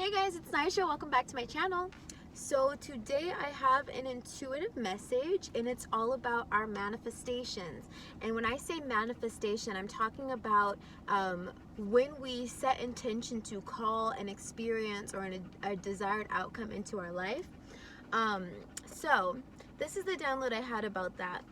Hey guys, it's Nisha. Welcome back to my channel. So today I have an intuitive message and it's all about our manifestations. And when I say manifestation, I'm talking about when we set intention to call an experience or a desired outcome into our life. So this is the download I had about that.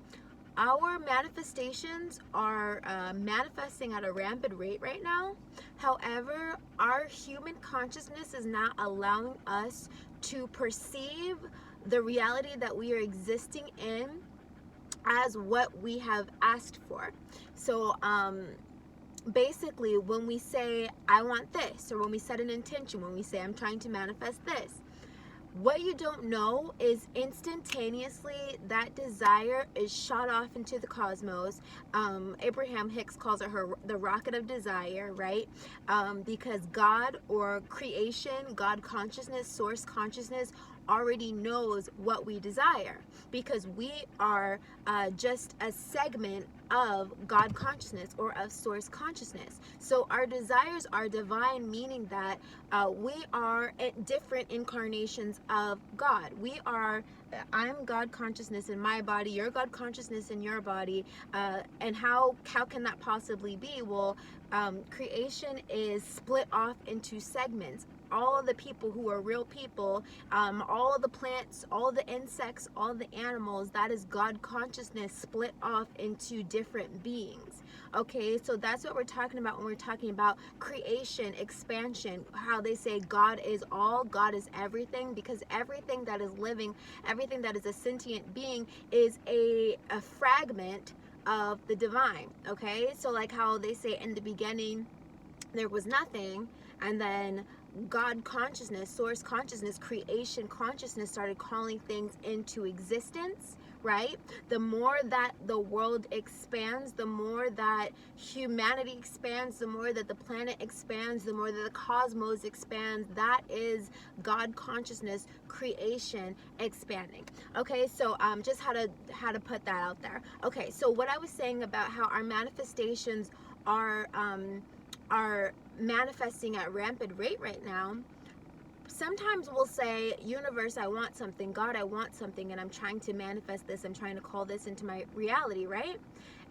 Our manifestations are manifesting at a rampant rate right now. However, our human consciousness is not allowing us to perceive the reality that we are existing in as what we have asked for. So basically, when we say, I want this, or when we set an intention, when we say, I'm trying to manifest this, what you don't know is instantaneously that desire is shot off into the cosmos. Abraham Hicks calls it the rocket of desire, right? Because God or creation, God consciousness, source consciousness already knows what we desire, because we are just a segment of God consciousness or of source consciousness. So our desires are divine, meaning that we are different incarnations of God. I'm God consciousness in my body, you're God consciousness in your body, and how can that possibly be? Well, creation is split off into segments. All of the people who are real people, all of the plants, all the insects, all the animals, that is God consciousness split off into different beings. Okay, so that's what we're talking about when we're talking about creation, expansion, how they say God is all, God is everything, because everything that is living, everything that is a sentient being is a fragment of the divine. Okay, so like how they say in the beginning there was nothing, and then God consciousness, source consciousness, creation consciousness started calling things into existence, right? The more that the world expands, the more that humanity expands, the more that the planet expands, the more that the cosmos expands. That is God consciousness, creation expanding. Okay, so just how to put that out there. Okay, so what I was saying about how our manifestations are manifesting at rampant rate right now. Sometimes we'll say, universe, I want something, God, I want something, and I'm trying to manifest this, I'm trying to call this into my reality, right?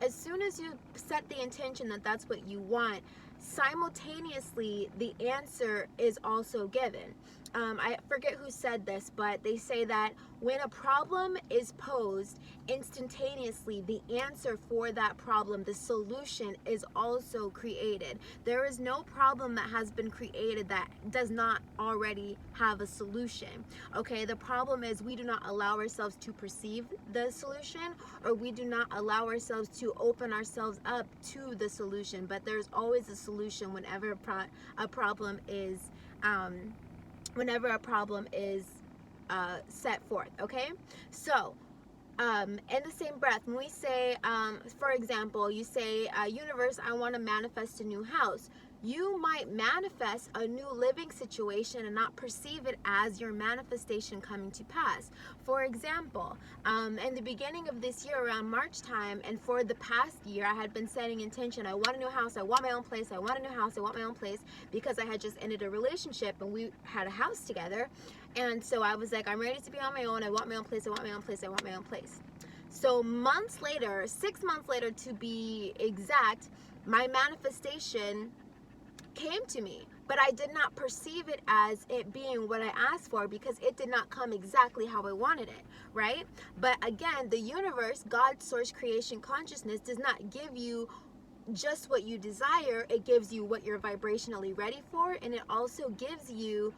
As soon as you set the intention that that's what you want, simultaneously the answer is also given. I forget who said this, but they say that when a problem is posed, instantaneously the answer for that problem, the solution, is also created. There is no problem that has been created that does not already have a solution. Okay, the problem is we do not allow ourselves to perceive the solution, or we do not allow ourselves to open ourselves up to the solution. But there's always a solution whenever a problem is set forth. Okay, so in the same breath, when we say, for example, you say, universe, I want to manifest a new house. You might manifest a new living situation and not perceive it as your manifestation coming to pass. For example, in the beginning of this year, around March time, and for the past year, I had been setting intention. I want a new house. I want my own place. I want a new house. I want my own place, because I had just ended a relationship and we had a house together. And so I was like, I'm ready to be on my own. I want my own place. I want my own place. I want my own place. So months later, 6 months later to be exact, my manifestation came to me, but I did not perceive it as it being what I asked for, because it did not come exactly how I wanted it, right? But again, the universe, God, source, creation, consciousness does not give you just what you desire. It gives you what you're vibrationally ready for, and it also gives you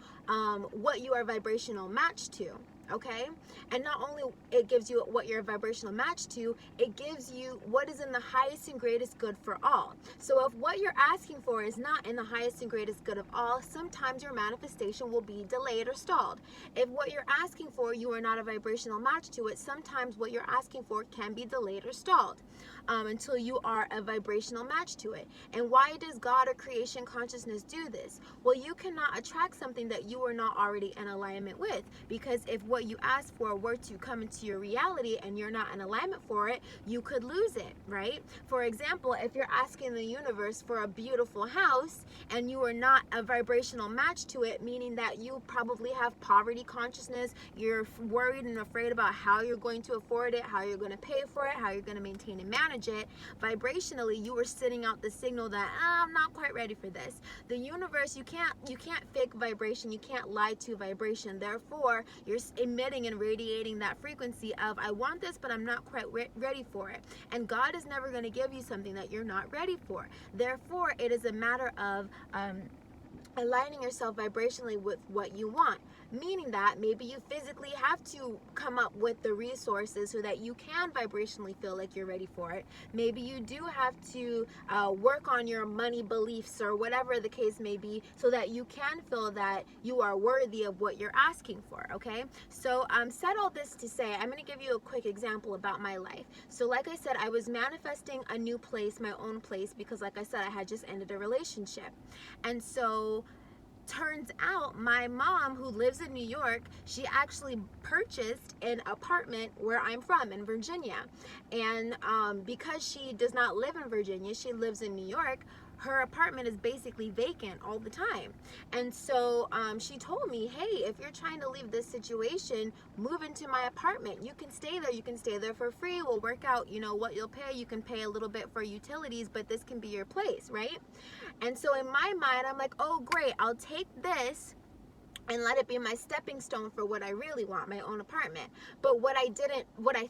what you are vibrational matched to. Okay, and not only it gives you what you're vibrational matched to, it gives you what is in the highest and greatest good for all. So if what you're asking for is not in the highest and greatest good of all, sometimes your manifestation will be delayed or stalled. If what you're asking for, you are not a vibrational match to it, sometimes what you're asking for can be delayed or stalled until you are a vibrational match to it. And why does God or creation consciousness do this? Well, you cannot attract something that you are not already in alignment with, because if what what you asked for were to come into your reality and you're not in alignment for it, you could lose it, right? For example, if you're asking the universe for a beautiful house and you are not a vibrational match to it, meaning that you probably have poverty consciousness, you're worried and afraid about how you're going to afford it, how you're going to pay for it, how you're going to maintain and manage it, vibrationally you were sending out the signal that I'm not quite ready for this. The universe, you can't fake vibration, you can't lie to vibration. Therefore, you're emitting and radiating that frequency of I want this, but I'm not quite ready for it. And God is never going to give you something that you're not ready for. Therefore, it is a matter of aligning yourself vibrationally with what you want, meaning that maybe you physically have to come up with the resources so that you can vibrationally feel like you're ready for it. Maybe you do have to work on your money beliefs or whatever the case may be so that you can feel that you are worthy of what you're asking for, okay? So said all this to say, I'm going to give you a quick example about my life. So like I said, I was manifesting a new place, my own place, because like I said, I had just ended a relationship. And so turns out my mom, who lives in New York, she actually purchased an apartment where I'm from in Virginia. And because she does not live in Virginia, she lives in New York, her apartment is basically vacant all the time. And so she told me, hey, if you're trying to leave this situation, move into my apartment. You can stay there. You can stay there for free. We'll work out, you know, what you'll pay. You can pay a little bit for utilities, but this can be your place, right? And so in my mind, I'm like, oh, great, I'll take this and let it be my stepping stone for what I really want, my own apartment. But what I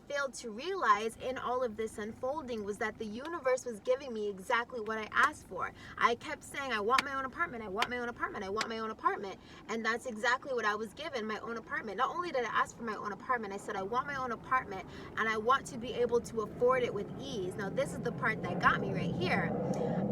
failed to realize in all of this unfolding was that the universe was giving me exactly what I asked for. I kept saying, I want my own apartment, I want my own apartment, I want my own apartment. And that's exactly what I was given, my own apartment. Not only did I ask for my own apartment, I said, I want my own apartment and I want to be able to afford it with ease. Now, this is the part that got me right here.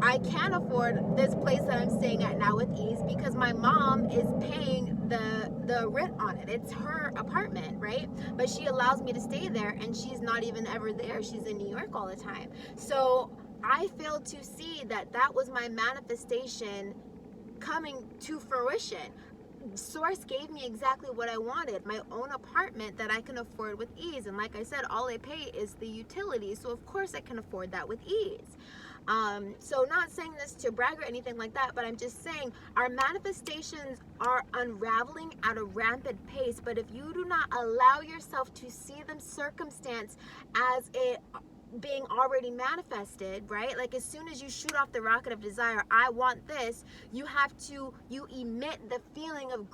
I can't afford this place that I'm staying at now with ease because my mom is paying the rent on it. It's her apartment, right? But she allows me to stay there and she's not even ever there. She's in New York all the time. So I failed to see that that was my manifestation coming to fruition. Source gave me exactly what I wanted, my own apartment that I can afford with ease. And like I said, all I pay is the utilities, so of course I can afford that with ease. So not saying this to brag or anything like that, but I'm just saying our manifestations are unraveling at a rampant pace. But if you do not allow yourself to see them circumstance as it being already manifested, right? Like as soon as you shoot off the rocket of desire, I want this, you emit the feeling of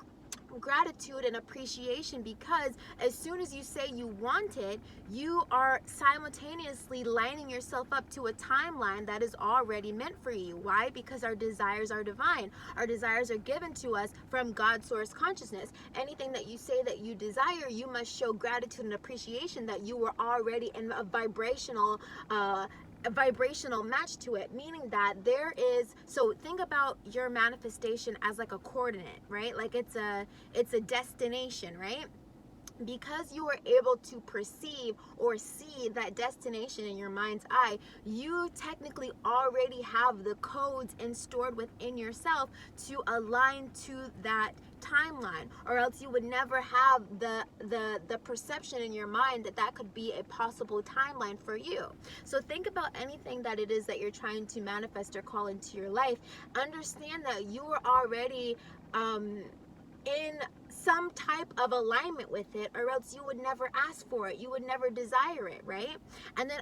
gratitude and appreciation, because as soon as you say you want it, you are simultaneously lining yourself up to a timeline that is already meant for you. Why? Because our desires are divine. Our desires are given to us from God's source consciousness. Anything that you say that you desire, you must show gratitude and appreciation that you were already in a vibrational match to it, meaning that there is, so think about your manifestation as like a coordinate, right? Like it's a destination, right? Because you are able to perceive or see that destination in your mind's eye, you technically already have the codes stored within yourself to align to that timeline, or else you would never have the perception in your mind that that could be a possible timeline for you. So think about anything that it is that you're trying to manifest or call into your life. Understand that you are already in some type of alignment with it, or else you would never ask for it, you would never desire it, right? And then